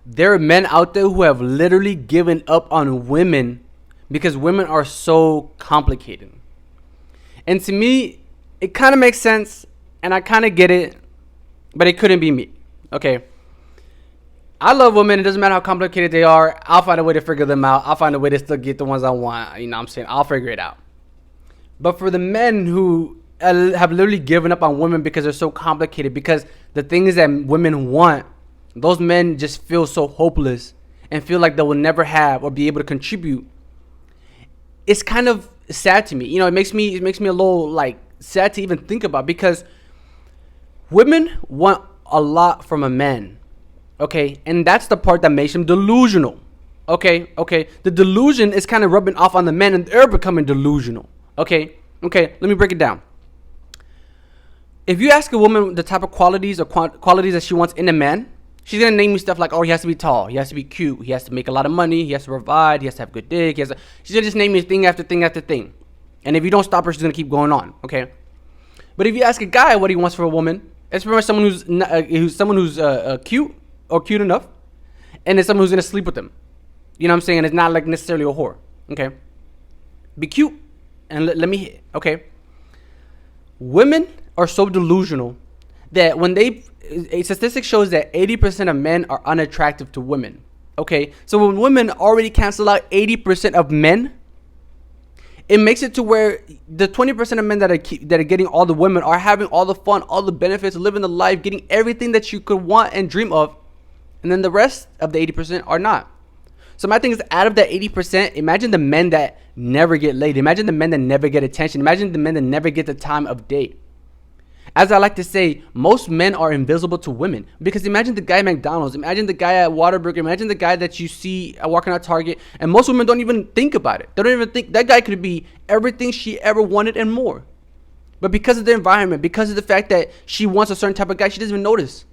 There are men out there who have literally given up on women because women are so complicated. And to me, it kind of makes sense, and I kind of get it, but it couldn't be me. Okay. I love women. It doesn't matter how complicated they are. I'll find a way to figure them out. I'll find a way to still get the ones I want. You know what I'm saying? I'll figure it out. But for the men who have literally given up on women because they're so complicated, because the things that women want, those men just feel so hopeless and feel like they will never have or be able to contribute. It's kind of sad to me. You know, it makes me a little like sad to even think about, because women want a lot from a man. Okay, and that's the part that makes them delusional. Okay, the delusion is kind of rubbing off on the men, and they're becoming delusional. Okay, let me break it down. If you ask a woman the type of qualities or qualities that she wants in a man, she's gonna name you stuff like, oh, he has to be tall, he has to be cute, he has to make a lot of money, he has to provide, he has to have good dick, she's gonna just name you thing after thing after thing. And if you don't stop her, she's gonna keep going on. Okay, but if you ask a guy what he wants for a woman, it's pretty much someone who's cute or cute enough, and it's someone who's gonna sleep with them. You know what I'm saying? It's not like necessarily a whore. Okay, be cute and let me hit. Okay, women are so delusional that when a statistic shows that 80% of men are unattractive to women. Okay, so when women already cancel out 80% of men, it makes it to where the 20% of men that are getting all the women are having all the fun, all the benefits, living the life, getting everything that you could want and dream of. And then the rest of the 80% are not. So my thing is, out of that 80%, imagine the men that never get laid. Imagine the men that never get attention. Imagine the men that never get the time of day. As I like to say, most men are invisible to women. Because imagine the guy at McDonald's. Imagine the guy at Whataburger. Imagine the guy that you see walking at Target. And most women don't even think about it. They don't even think that guy could be everything she ever wanted and more. But because of the environment, because of the fact that she wants a certain type of guy, she doesn't even notice.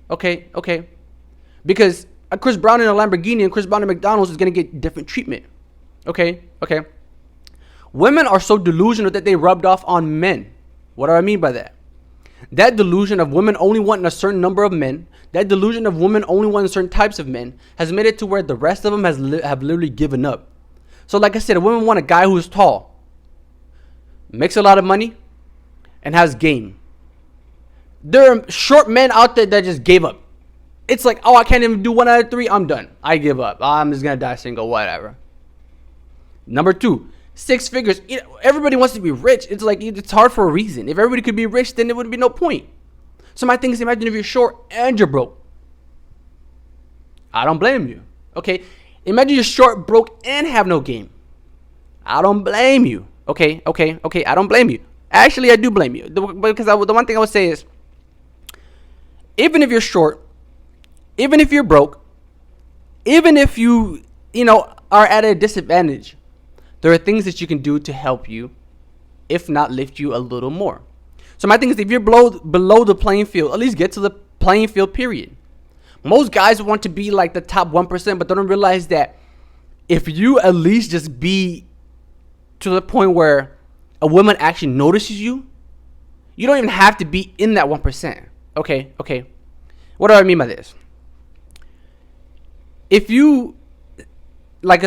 Okay. Because Chris Brown in a Lamborghini and Chris Brown at McDonald's is going to get different treatment. Okay. Women are so delusional that they rubbed off on men. What do I mean by that? That delusion of women only wanting a certain number of men, that delusion of women only wanting certain types of men, has made it to where the rest of them have literally given up. So like I said, a woman want a guy who's tall, makes a lot of money, and has game. There are short men out there that just gave up. It's like, oh, I can't even do 1 out of 3. I'm done. I give up. I'm just going to die single, whatever. Number 2, 6 figures. You know, everybody wants to be rich. It's like, it's hard for a reason. If everybody could be rich, then there would be no point. So my thing is, imagine if you're short and you're broke. I don't blame you. Okay. Imagine you're short, broke, and have no game. I don't blame you. Okay. I don't blame you. Actually, I do blame you. Because the one thing I would say is, even if you're short, even if you're broke, even if you are at a disadvantage, there are things that you can do to help you, if not lift you a little more. So my thing is, if you're below the playing field, at least get to the playing field, period. Most guys want to be like the top 1%, but they don't realize that if you at least just be to the point where a woman actually notices you, you don't even have to be in that 1%. Okay. What do I mean by this? If you like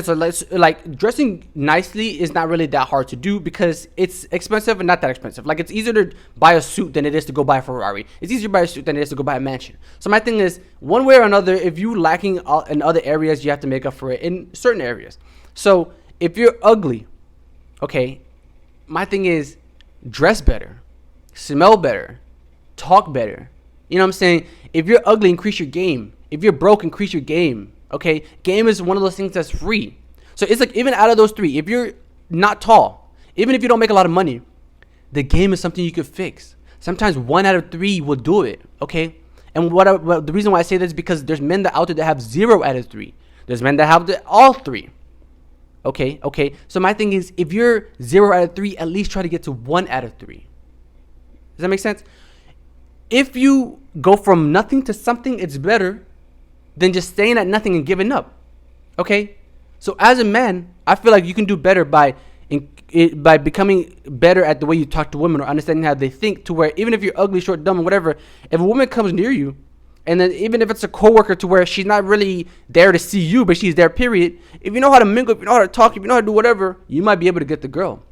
dressing nicely is not really that hard to do because it's expensive and not that expensive. Like, it's easier to buy a suit than it is to go buy a Ferrari. It's easier to buy a suit than it is to go buy a mansion. So my thing is, one way or another, if you lacking in other areas, you have to make up for it in certain areas. So if you're ugly, okay, my thing is, dress better, smell better, talk better. You know what I'm saying? If you're ugly, increase your game. If you're broke, increase your game. Okay, game is one of those things that's free. So it's like, even out of those 3, if you're not tall, even if you don't make a lot of money, the game is something you could fix. Sometimes 1 out of 3 will do it. Okay, and the reason why I say this is because there's men that out there that have 0 out of 3. There's men that have all 3. Okay. So my thing is, if you're 0 out of 3, at least try to get to 1 out of 3. Does that make sense? If you go from nothing to something, it's better than just staying at nothing and giving up. Okay? So as a man, I feel like you can do better by becoming better at the way you talk to women or understanding how they think, to where even if you're ugly, short, dumb, and whatever, if a woman comes near you And then even if it's a coworker to where she's not really there to see you, but she's there, period. If you know how to mingle, if you know how to talk, if you know how to do whatever, you might be able to get the girl.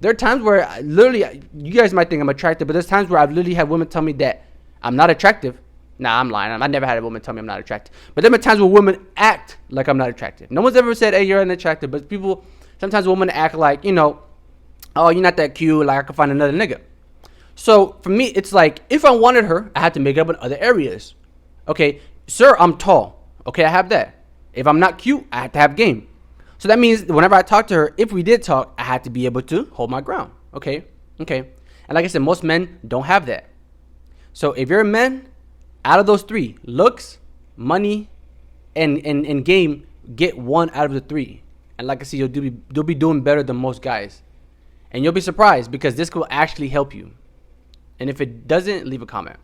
There are times where you guys might think I'm attractive, but there's times where I've literally had women tell me that I'm not attractive. Nah, I'm lying. I never had a woman tell me I'm not attractive. But there are times where women act like I'm not attractive. No one's ever said, hey, you're unattractive. But sometimes women act like, oh, you're not that cute. Like, I could find another nigga. So for me, it's like, if I wanted her, I had to make it up in other areas. Okay, sir, I'm tall. Okay, I have that. If I'm not cute, I have to have game. So that means whenever I talk to her, if we did talk, I had to be able to hold my ground. Okay. And like I said, most men don't have that. So if you're a man, out of those three, looks, money, and game, get one out of the three. And like I said, you'll be doing better than most guys. And you'll be surprised because this will actually help you. And if it doesn't, leave a comment.